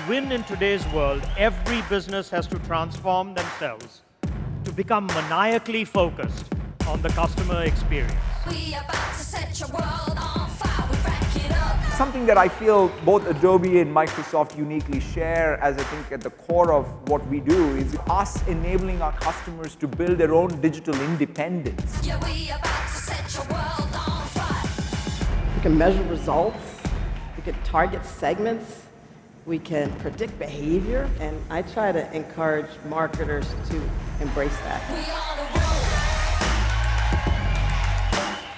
win in today's world, every business has to transform themselves to become maniacally focused on the customer experience. We about to set your world on fire, we rack it up. Something that I feel both Adobe and Microsoft uniquely share, as I think at the core of what we do, is us enabling our customers to build their own digital independence. Yeah, we about to set your world on fire. We can measure results, we can target segments, we can predict behavior, and I try to encourage marketers to embrace that. We on the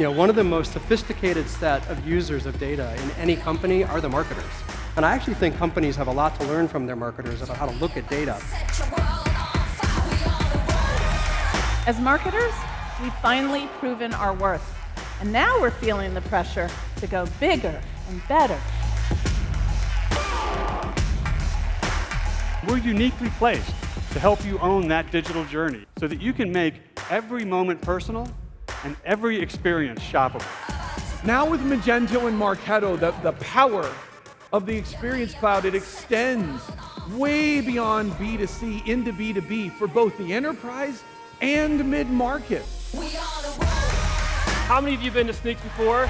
road. One of the most sophisticated set of users of data in any company are the marketers. And I actually think companies have a lot to learn from their marketers about how to look at data. Set your world on fire, we on the road. As marketers, we've finally proven our worth. And now we're feeling the pressure to go bigger and better. We're uniquely placed to help you own that digital journey so that you can make every moment personal and every experience shoppable. Now with Magento and Marketo, the power of the Experience Cloud, it extends way beyond B2C into B2B for both the enterprise and mid-market. We on the road. How many of you have been to Sneaks before?